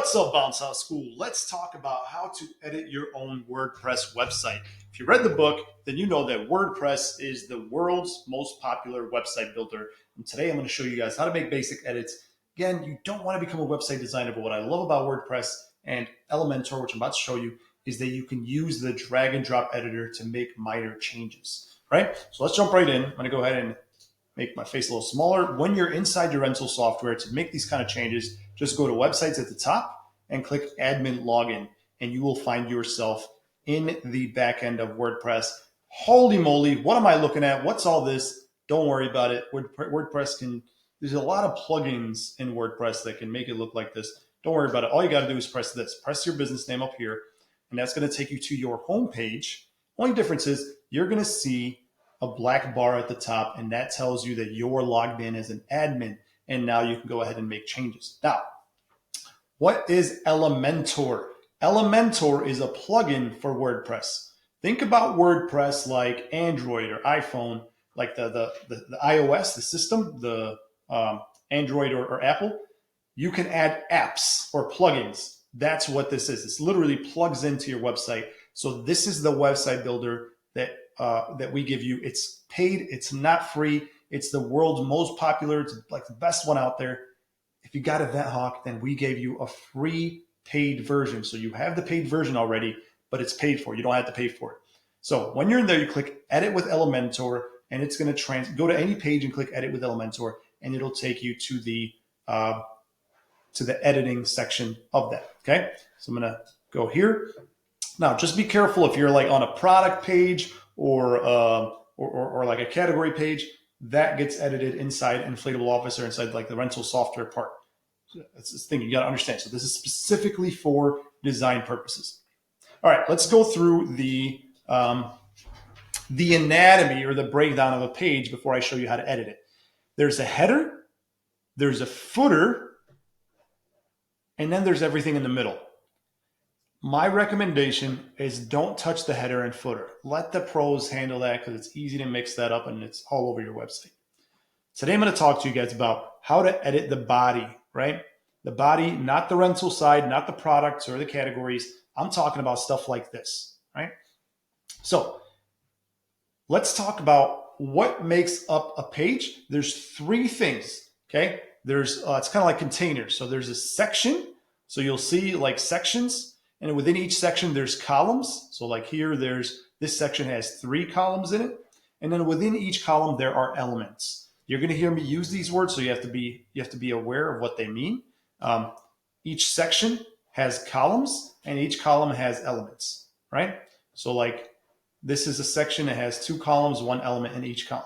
What's up, Bounce House School? Let's talk about how to edit your own WordPress website. If you read the book, then you know that WordPress is the world's most popular website builder. And today I'm going to show you guys how to make basic edits. Again, you don't want to become a website designer, but what I love about WordPress and Elementor, which I'm about to show you, is that you can use the drag and drop editor to make minor changes, right? So let's jump right in. I'm going to go ahead and make my face a little smaller. When you're inside your rental software to make these kind of changes, just go to websites at the top and click admin login, and you will find yourself in the back end of WordPress. Holy moly, what am I looking at? What's all this? Don't worry about it. WordPress there's a lot of plugins in WordPress that can make it look like this. Don't worry about it. All you got to do is press this. Press your business name up here, and that's going to take you to your home page. Only difference is you're going to see a black bar at the top, and that tells you that you're logged in as an admin, and now you can go ahead and make changes. Now, what is Elementor? Elementor is a plugin for WordPress. Think about WordPress like Android or iPhone, like the iOS, the system, the Android or Apple. You can add apps or plugins. That's what this is. This literally plugs into your website. So this is the website builder that we give you. It's paid. It's not free. It's the world's most popular. It's like the best one out there. If you got Event Hawk, then we gave you a free paid version. So you have the paid version already, but it's paid for. You don't have to pay for it. So when you're in there, you click Edit with Elementor, and it's going to go to any page and click Edit with Elementor, and it'll take you to the editing section of that. Okay, so I'm going to go here. Now, just be careful if you're like on a product page or like a category page, that gets edited inside Inflatable Office or inside like the rental software part. So that's this thing you got to understand. So this is specifically for design purposes. All right, let's go through the anatomy or the breakdown of a page before I show you how to edit it. There's a header, there's a footer, and then there's everything in the middle. My recommendation is don't touch the header and footer. Let the pros handle that because it's easy to mix that up and it's all over your website. Today I'm going to talk to you guys about how to edit the body, right? The body, not the rental side, not the products or the categories. I'm talking about stuff like this, right? So let's talk about what makes up a page. There's three things, okay? There's it's kind of like containers. So there's a section. So you'll see like sections. And within each section, there's columns. So like here, this section has 3 columns in it. And then within each column, there are elements. You're going to hear me use these words, so you have to be aware of what they mean. Each section has columns, and each column has elements, right? So like this is a section that has 2 columns, 1 element in each column,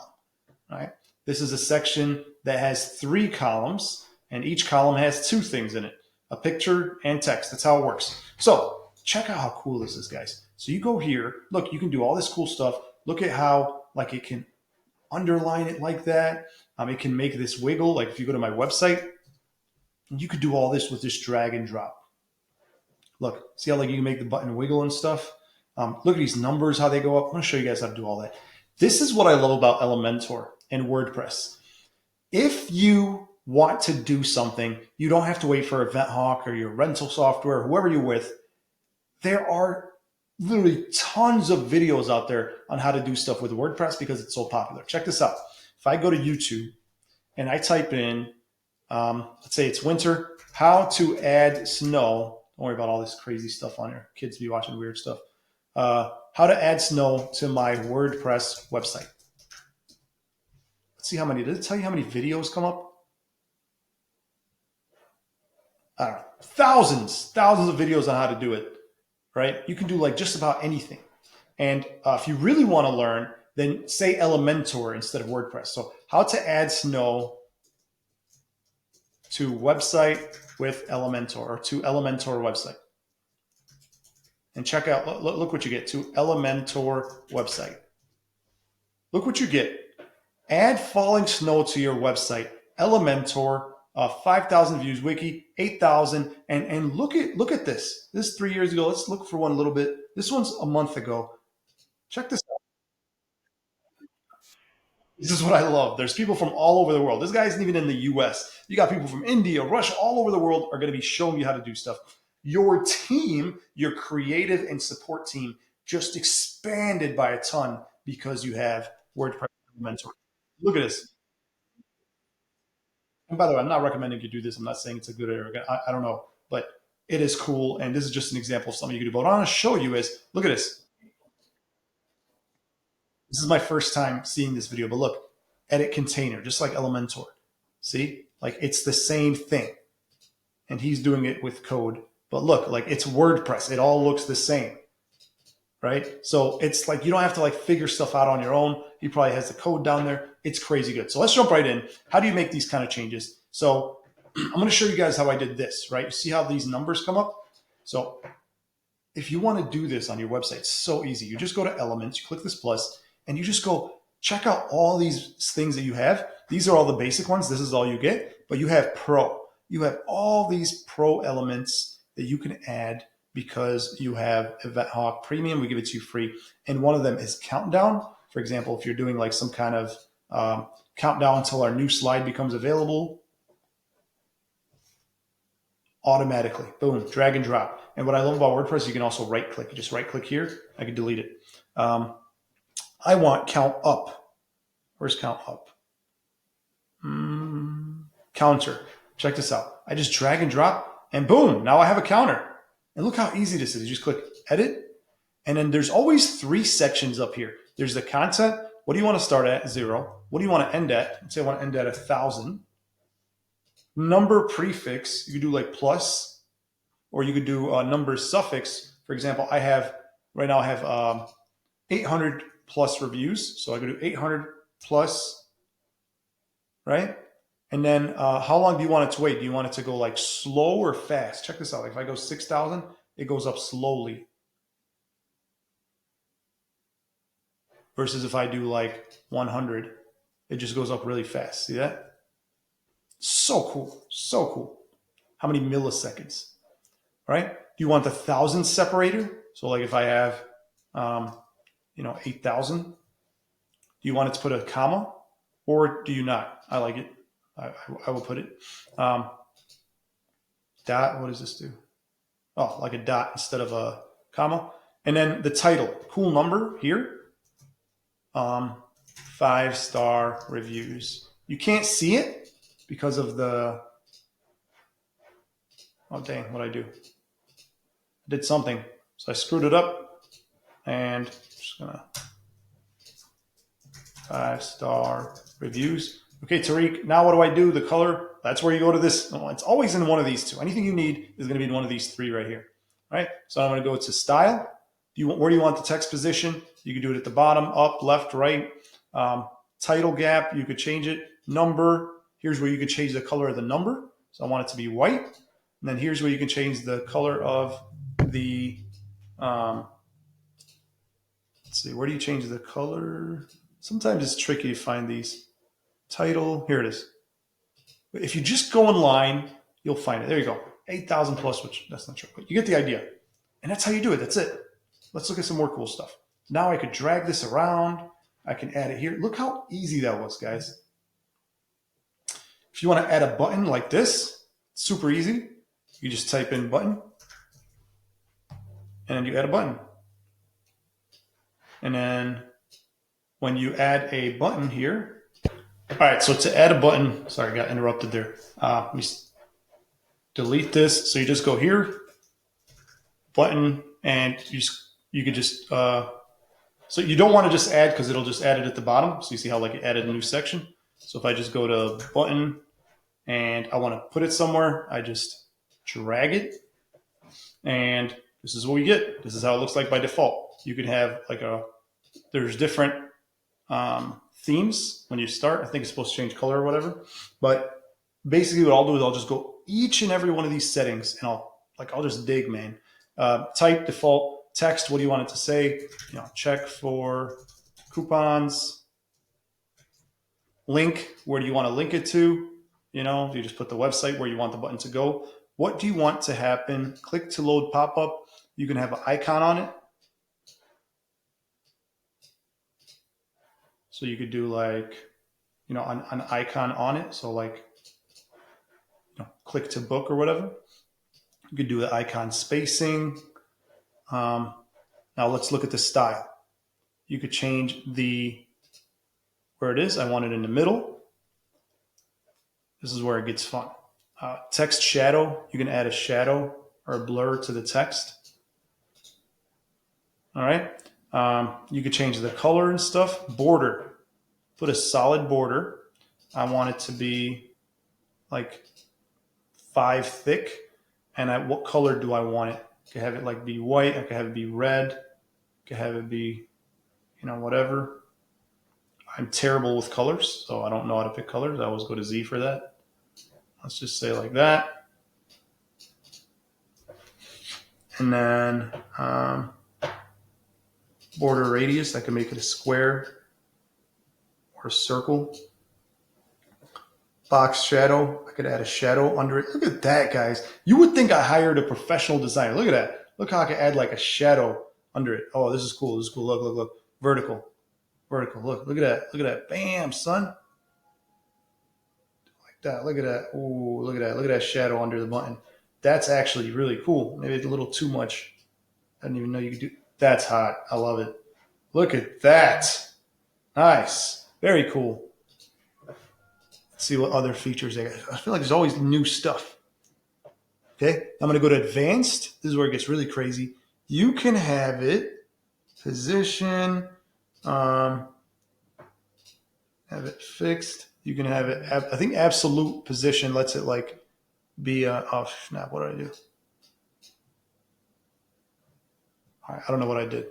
right? This is a section that has 3 columns, and each column has 2 things in it. A picture and text. That's how it works. So check out how cool this is, guys. So you go here, look, you can do all this cool stuff. Look at how like it can underline it like that. It can make this wiggle. Like if you go to my website, you could do all this with just drag and drop. Look, see how like you can make the button wiggle and stuff. Look at these numbers, how they go up. I'm going to show you guys how to do all that. This is what I love about Elementor and WordPress. If you want to do something, you don't have to wait for Event Hawk or your rental software, or whoever you're with. There are literally tons of videos out there on how to do stuff with WordPress because it's so popular. Check this out. If I go to YouTube and I type in, let's say it's winter, how to add snow. Don't worry about all this crazy stuff on here. Kids be watching weird stuff. How to add snow to my WordPress website. Let's see how many. Did it tell you how many videos come up? I don't know, thousands of videos on how to do it, right? You can do like just about anything. And if you really want to learn, then say Elementor instead of WordPress. So how to add snow to website with Elementor or to Elementor website. And check out, look what you get to Elementor website. Look what you get. Add falling snow to your website. Elementor. 5,000 views, wiki, 8,000, and look at this. This is 3 years ago. Let's look for one a little bit. This one's a month ago. Check this out. This is what I love. There's people from all over the world. This guy isn't even in the US. You got people from India, Russia, all over the world are going to be showing you how to do stuff. Your team, your creative and support team, just expanded by a ton because you have WordPress Mentor. Look at this. And by the way, I'm not recommending you do this. I'm not saying it's a good or I don't know, but it is cool. And this is just an example of something you can do. But what I want to show you is look at this. This is my first time seeing this video, but look, edit container, just like Elementor. See, like it's the same thing. And he's doing it with code. But look, like it's WordPress. It all looks the same, right? So it's like you don't have to like figure stuff out on your own. He probably has the code down there. It's crazy good. So let's jump right in. How do you make these kind of changes? So I'm going to show you guys how I did this, right? You see how these numbers come up? So if you want to do this on your website, it's so easy. You just go to Elements, you click this plus, and you just go check out all these things that you have. These are all the basic ones. This is all you get, but you have Pro. You have all these Pro elements that you can add because you have Event Hawk Premium. We give it to you free. And one of them is Countdown. For example, if you're doing like some kind of countdown until our new slide becomes available, automatically, boom, drag and drop. And what I love about WordPress, you can also right click. You just right click here. I can delete it. I want count up. Where's count up? Counter. Check this out. I just drag and drop and boom, now I have a counter. And look how easy this is. You just click edit. And then there's always 3 sections up here. There's the content. What do you want to start at? 0. What do you want to end at? Let's say I want to end at 1,000. Number prefix, you could do like plus, or you could do number suffix. For example, right now I have 800 plus reviews. So I could do 800 plus, right? And then how long do you want it to wait? Do you want it to go like slow or fast? Check this out. Like if I go 6,000, it goes up slowly. Versus if I do like 100, it just goes up really fast. See that? So cool. So cool. How many milliseconds? Right? Do you want the 1,000 separator? So like if I have, 8,000, do you want it to put a comma or do you not? I like it. I will put it. Dot, what does this do? Oh, like a dot instead of a comma. And then the title, cool number here. 5-star reviews. You can't see it because of the, oh dang, what'd I do? I did something. So I screwed it up and I'm just gonna 5-star reviews. Okay, Tariq, now what do I do? The color, that's where you go to this. Oh, it's always in one of these 2. Anything you need is going to be in one of these 3 right here. All right, so I'm going to go to style. Where do you want the text position? You can do it at the bottom, up, left, right. Title gap, you could change it. Number, here's where you can change the color of the number. So I want it to be white. And then here's where you can change the color of the, let's see, where do you change the color? Sometimes it's tricky to find these. Title, here it is. If you just go online, you'll find it. There you go. 8,000 plus, which that's not true, but you get the idea. And that's how you do it. That's it. Let's look at some more cool stuff. Now I could drag this around. I can add it here. Look how easy that was, guys. If you want to add a button like this, super easy. You just type in button and then you add a button. And then when you add a button here, all right, so to add a button, sorry, I got interrupted there. Let me delete this. So you just go here, button, and you could just, so you don't want to just add because it'll just add it at the bottom. So you see how like it added a new section. So if I just go to button and I want to put it somewhere, I just drag it. And this is what we get. This is how it looks like by default. You could have like there's different themes when you start. I think it's supposed to change color or whatever. But basically what I'll do is I'll just go each and every one of these settings and I'll just dig, man. Type, default, text, what do you want it to say? Check for coupons. Link, where do you want to link it to? You just put the website where you want the button to go. What do you want to happen? Click to load pop-up. You can have an icon on it. So you could do like, an icon on it. So like, click to book or whatever. You could do the icon spacing. Now let's look at the style. You could change where it is. I want it in the middle. This is where it gets fun. Text shadow, you can add a shadow or a blur to the text. All right. You could change the color and stuff. Border, put a solid border. I want it to be like 5 thick. And what color do I want it? I could have it like be white. I could have it be red. I could have it be, whatever. I'm terrible with colors, so I don't know how to pick colors. I always go to Z for that. Let's just say like that. And then border radius, I can make it a square or a circle. Box shadow, I could add a shadow under it. Look at that, guys. You would think I hired a professional designer. Look at that. Look how I can add like a shadow under it. Oh, this is cool. This is cool. Look, look, look. Vertical. Look at that. Look at that. Bam, son. Like that. Look at that. Ooh, look at that. Look at that shadow under the button. That's actually really cool. Maybe it's a little too much. I didn't even know you could do. That's hot. I love it. Look at that. Nice. Very cool. Let's see what other features they got. I feel like there's always new stuff. Okay. I'm going to go to advanced. This is where it gets really crazy. You can have it position, have it fixed. You can have it, I think absolute position lets it like be, oh snap, what did I do? All right, I don't know what I did.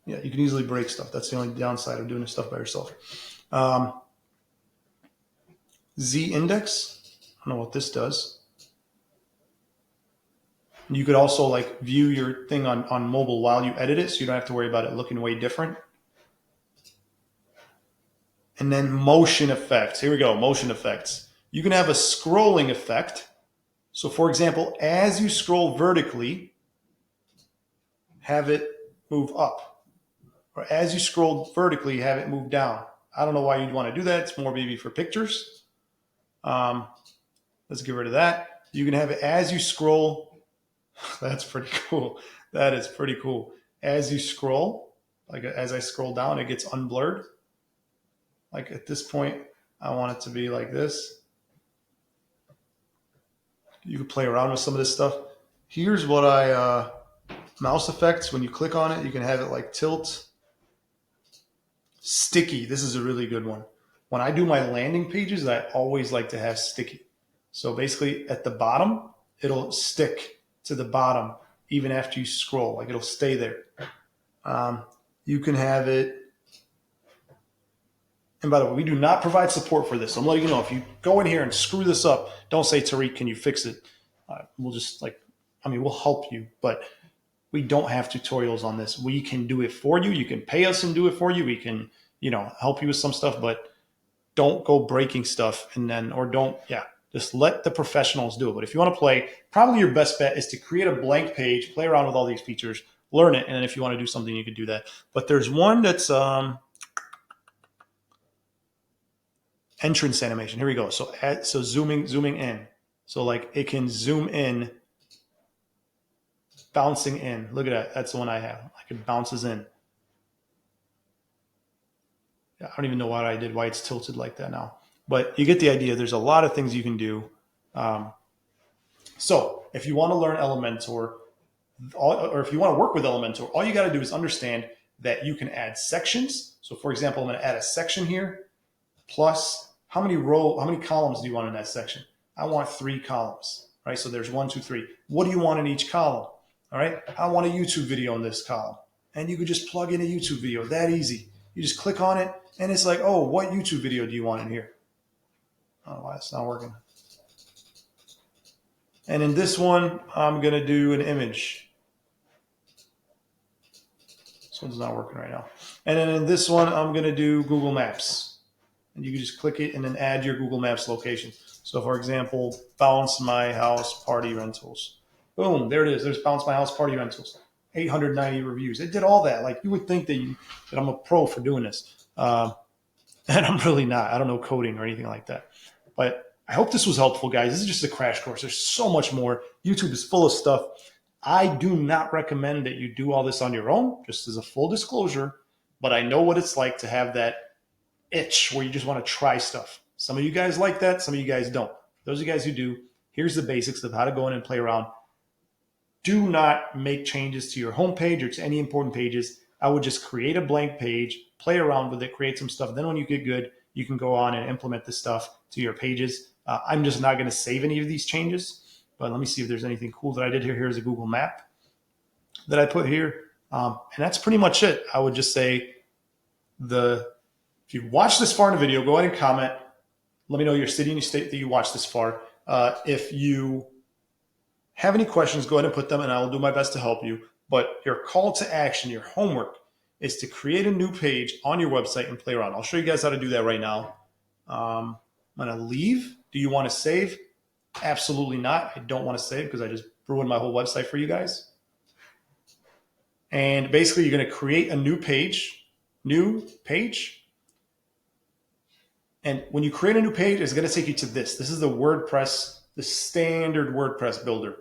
Yeah, you can easily break stuff. That's the only downside of doing this stuff by yourself. Z index, I don't know what this does. You could also like view your thing on mobile while you edit it, so you don't have to worry about it looking way different. And then motion effects. Here we go, motion effects. You can have a scrolling effect. So for example, as you scroll vertically, have it move up. Or as you scroll vertically, have it move down. I don't know why you'd want to do that. It's more maybe for pictures. Let's get rid of that. You can have it as you scroll. That's pretty cool. That is pretty cool. As you scroll, like as I scroll down, it gets unblurred. Like at this point, I want it to be like this. You can play around with some of this stuff. Here's what mouse effects. When you click on it, you can have it like tilt. Sticky. This is a really good one. When I do my landing pages, I always like to have sticky. So basically at the bottom, it'll stick to the bottom even after you scroll. Like it'll stay there. You can have it. And by the way, we do not provide support for this. So I'm letting you know, if you go in here and screw this up, don't say, Tariq, can you fix it? We'll just we'll help you, but we don't have tutorials on this. We can do it for you. You can pay us and do it for you. We can, help you with some stuff, but don't go breaking stuff just let the professionals do it. But if you want to play, probably your best bet is to create a blank page, play around with all these features, learn it. And then if you want to do something, you could do that. But there's one that's entrance animation. Here we go. So zooming in. So like it can zoom in, bouncing in. Look at that. That's the one I have. Like it bounces in. I don't even know why it's tilted like that now. But you get the idea. There's a lot of things you can do. So if you want to learn Elementor, or if you want to work with Elementor, all you got to do is understand that you can add sections. So for example, I'm going to add a section here, plus how many columns do you want in that section? I want 3 columns, right? So there's 1, 2, 3. What do you want in each column? All right. I want a YouTube video in this column. And you could just plug in a YouTube video. That easy. You just click on it and it's like, oh, what YouTube video do you want in here? I don't know why it's not working. And in this one, I'm going to do an image. This one's not working right now. And then in this one, I'm going to do Google Maps. And you can just click it and then add your Google Maps location. So for example, Bounce My House Party Rentals. Boom, there it is. There's Bounce My House Party Rentals. 890 reviews. It did all that. Like you would think that I'm a pro for doing this. And I'm really not. I don't know coding or anything like that. But I hope this was helpful, guys. This is just a crash course. There's so much more. YouTube is full of stuff. I do not recommend that you do all this on your own, just as a full disclosure. But I know what it's like to have that itch where you just want to try stuff. Some of you guys like that, some of you guys don't. Those of you guys who do, here's the basics of how to go in and play around. Do not make changes to your homepage or to any important pages. I would just create a blank page, play around with it, create some stuff. Then when you get good, you can go on and implement this stuff to your pages. I'm just not going to save any of these changes, but let me see if there's anything cool that I did here. Here's a Google map that I put here. And that's pretty much it. I would just say if you watched this far in the video, go ahead and comment. Let me know your city and your state that you watched this far. If you have any questions, go ahead and put them and I will do my best to help you. But your call to action, your homework is to create a new page on your website and play around. I'll show you guys how to do that right now. I'm going to leave. Do you want to save? Absolutely not. I don't want to save because I just ruined my whole website for you guys. And basically you're going to create a new page. And when you create a new page, it's going to take you to this. This is the WordPress, the standard WordPress builder.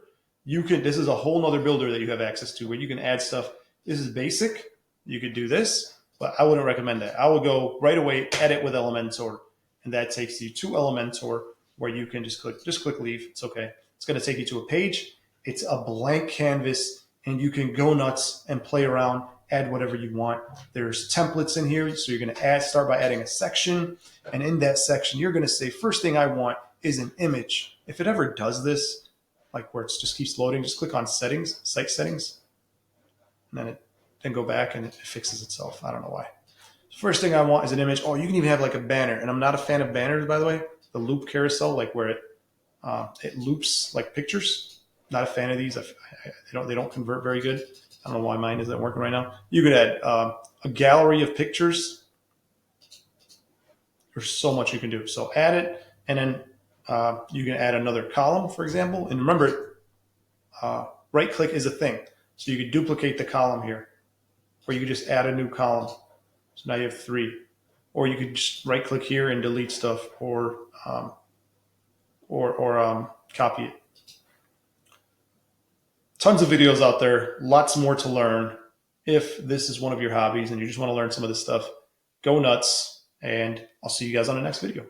This is a whole nother builder that you have access to where you can add stuff. This is basic. You could do this, but I wouldn't recommend that. I would go right away, edit with Elementor. And that takes you to Elementor where you can just click leave. It's okay. It's going to take you to a page. It's a blank canvas and you can go nuts and play around, add whatever you want. There's templates in here. So you're going to start by adding a section. And in that section, you're going to say, first thing I want is an image. If it ever does this, like where it just keeps loading, just click on settings, site settings, and then go back and it fixes itself. I don't know why. First thing I want is an image. Oh, you can even have like a banner. And I'm not a fan of banners, by the way. The loop carousel, like where it loops like pictures. Not a fan of these. They don't convert very good. I don't know why mine isn't working right now. You could add a gallery of pictures. There's so much you can do. So add it, and then you can add another column, for example. And remember, right click is a thing. So you could duplicate the column here, or you could just add a new column. So now you have 3. Or you could just right click here and delete stuff, or copy it. Tons of videos out there, lots more to learn. If this is one of your hobbies and you just want to learn some of this stuff, go nuts, and I'll see you guys on the next video.